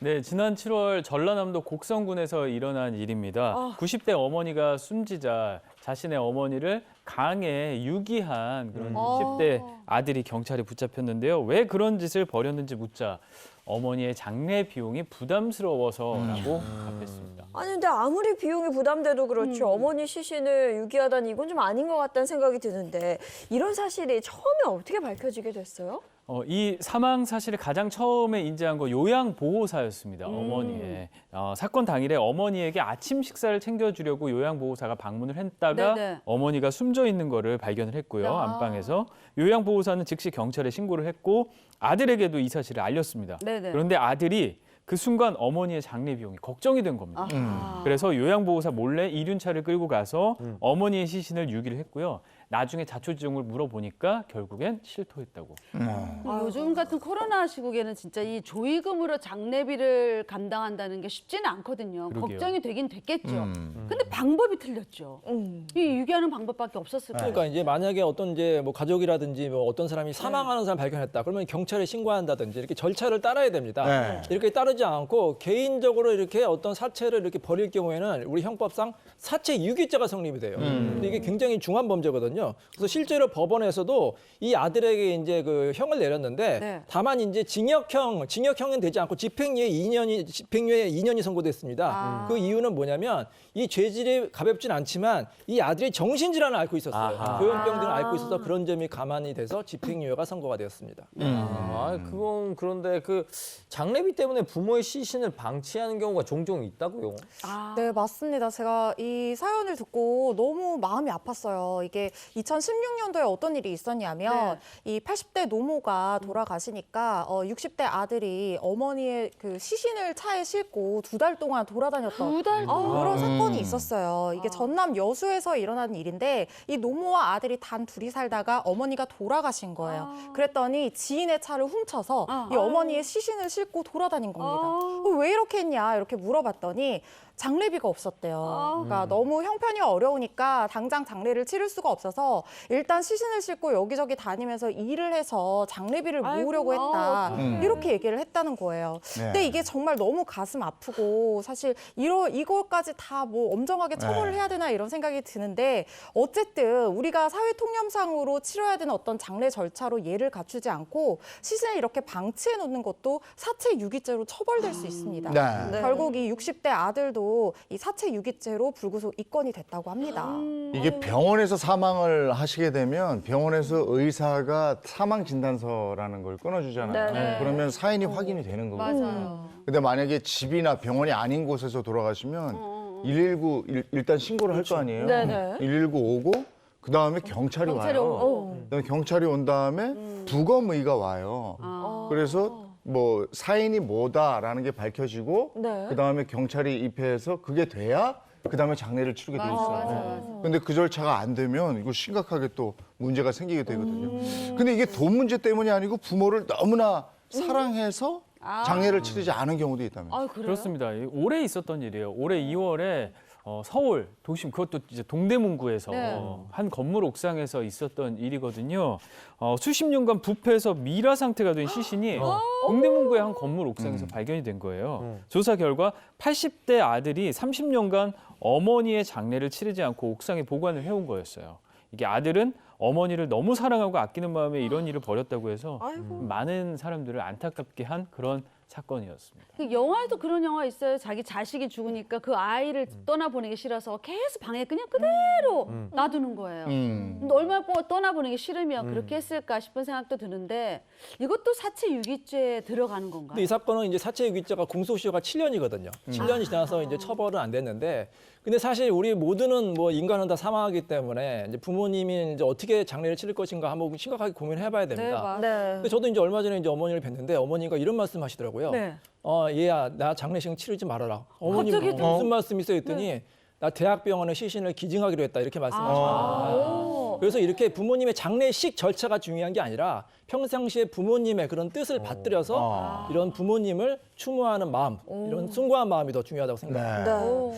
네, 지난 7월 전라남도 곡성군에서 일어난 일입니다. 90대 어머니가 숨지자 자신의 어머니를 강에 유기한 그런 10대 아들이 경찰에 붙잡혔는데요. 왜 그런 짓을 벌였는지 묻자 어머니의 장례 비용이 부담스러워서라고 답했습니다. 아니 근데 아무리 비용이 부담돼도 그렇지 어머니 시신을 유기하다니 이건 좀 아닌 것 같다는 생각이 드는데 이런 사실이 처음에 어떻게 밝혀지게 됐어요? 이 사망 사실을 가장 처음에 인지한 거 요양보호사였습니다. 어머니의. 사건 당일에 어머니에게 아침 식사를 챙겨주려고 요양보호사가 방문을 했다가 네네. 어머니가 숨져 있는 거를 발견을 했고요. 아. 안방에서. 요양보호사는 즉시 경찰에 신고를 했고 아들에게도 이 사실을 알렸습니다. 네네. 그런데 아들이 그 순간 어머니의 장례 비용이 걱정이 된 겁니다. 그래서 요양보호사 몰래 이륜차를 끌고 가서 어머니의 시신을 유기를 했고요. 나중에 자초지종을 물어보니까 결국엔 실토했다고. 요즘 같은 코로나 시국에는 진짜 이 조의금으로 장례비를 감당한다는 게 쉽지는 않거든요. 그러게요. 걱정이 되긴 됐겠죠. 근데 방법이 틀렸죠. 이 유기하는 방법밖에 없었을 거예요. 그러니까 이제 만약에 어떤 이제 뭐 가족이라든지 뭐 어떤 사람이 사망하는 사람 발견했다. 그러면 경찰에 신고한다든지 이렇게 절차를 따라야 됩니다. 네. 이렇게 따르지 않고 개인적으로 이렇게 어떤 사체를 이렇게 버릴 경우에는 우리 형법상 사체 유기죄가 성립이 돼요. 근데 이게 굉장히 중한 범죄거든요. 그래서 실제로 법원에서도 이 아들에게 이제 그 형을 내렸는데 네. 다만 이제 징역형은 되지 않고 집행유예 2년이 선고됐습니다. 그 이유는 뭐냐면 이 죄질이 가볍진 않지만 이 아들이 정신질환을 앓고 있었어요. 아하. 교연병 등을 앓고 있어서 그런 점이 감안이 돼서 집행유예가 선고가 되었습니다. 그건 그런데 그 장례비 때문에 부모의 시신을 방치하는 경우가 종종 있다고요. 네, 맞습니다. 제가 이 사연을 듣고 너무 마음이 아팠어요. 이게 2016년도에 어떤 일이 있었냐면 이 80대 노모가 돌아가시니까 60대 아들이 어머니의 그 시신을 차에 싣고 2달 동안 돌아다녔던 2달 동안? 그런 사건이 있었어요. 이게 전남 여수에서 일어난 일인데 이 노모와 아들이 단 둘이 살다가 어머니가 돌아가신 거예요. 그랬더니 지인의 차를 훔쳐서 이 어머니의 시신을 싣고 돌아다닌 겁니다. 왜 이렇게 했냐 이렇게 물어봤더니 장례비가 없었대요. 그러니까 너무 형편이 어려우니까 당장 장례를 치를 수가 없어서 일단 시신을 싣고 여기저기 다니면서 일을 해서 장례비를 모으려고 했다. 이렇게 얘기를 했다는 거예요. 근데 이게 정말 너무 가슴 아프고 사실 이거까지 다 뭐 엄정하게 처벌을 해야 되나 이런 생각이 드는데 어쨌든 우리가 사회 통념상으로 치러야 되는 어떤 장례 절차로 예를 갖추지 않고 시신을 이렇게 방치해 놓는 것도 사체 유기죄로 처벌될 수 있습니다. 네. 결국 이 60대 아들도 이 사체 유기죄로 불구속 입건이 됐다고 합니다. 이게 병원에서 사망을 하시게 되면 병원에서 의사가 사망 진단서라는 걸 끊어주잖아요. 네. 그러면 사인이 확인이 되는 거거든요. 맞아요. 근데 만약에 집이나 병원이 아닌 곳에서 돌아가시면 119 일단 신고를 할 거 아니에요. 네네. 119 오고 그다음에 경찰이 경찰이 와요. 그다음에 경찰이 온 다음에 부검의가 와요. 그래서 뭐 사인이 뭐다라는 게 밝혀지고 네. 그다음에 경찰이 입회해서 그게 돼야 그다음에 장례를 치르게 돼 있어요. 근데 그 절차가 안 되면 이거 심각하게 또 문제가 생기게 되거든요. 근데 이게 돈 문제 때문이 아니고 부모를 너무나 사랑해서 장례를 치르지 않은 경우도 있다면. 아, 그래요? 그렇습니다. 올해 있었던 일이에요. 올해 2월에 서울 도심 그것도 이제 동대문구에서 한 건물 옥상에서 있었던 일이거든요. 수십 년간 부패해서 미라 상태가 된 시신이 동대문구의 한 건물 옥상에서 발견이 된 거예요. 조사 결과 80대 아들이 30년간 어머니의 장례를 치르지 않고 옥상에 보관을 해온 거였어요. 이게 아들은 어머니를 너무 사랑하고 아끼는 마음에 이런 일을 벌였다고 해서 많은 사람들을 안타깝게 한 그런 사건이었습니다. 그 영화에도 그런 영화 있어요. 자기 자식이 죽으니까 그 아이를 떠나보내기 싫어서 계속 방에 그냥 그대로 놔두는 거예요. 근데 얼마나 떠나보내기 싫으면 그렇게 했을까 싶은 생각도 드는데 이것도 사체 유기죄에 들어가는 건가요? 근데 이 사건은 이제 사체 유기죄가 공소시효가 7년이거든요. 7년이 지나서 이제 처벌은 안 됐는데, 근데 사실 우리 모두는 뭐 인간은 다 사망하기 때문에 이제 부모님이 이제 어떻게 장례를 치를 것인가 한번 심각하게 고민해봐야 됩니다. 네. 근데 저도 이제 얼마 전에 이제 어머니를 뵀는데 어머니가 이런 말씀하시더라고요. 네. 얘야 나 장례식 치르지 말아라. 어머님 갑자기 무슨 말씀이세요? 했더니 나 대학병원에 시신을 기증하기로 했다 이렇게 말씀하시더라고요. 그래서 이렇게 부모님의 장례식 절차가 중요한 게 아니라 평상시에 부모님의 그런 뜻을 받들여서 이런 부모님을 추모하는 마음, 이런 숭고한 마음이 더 중요하다고 생각합니다. 네.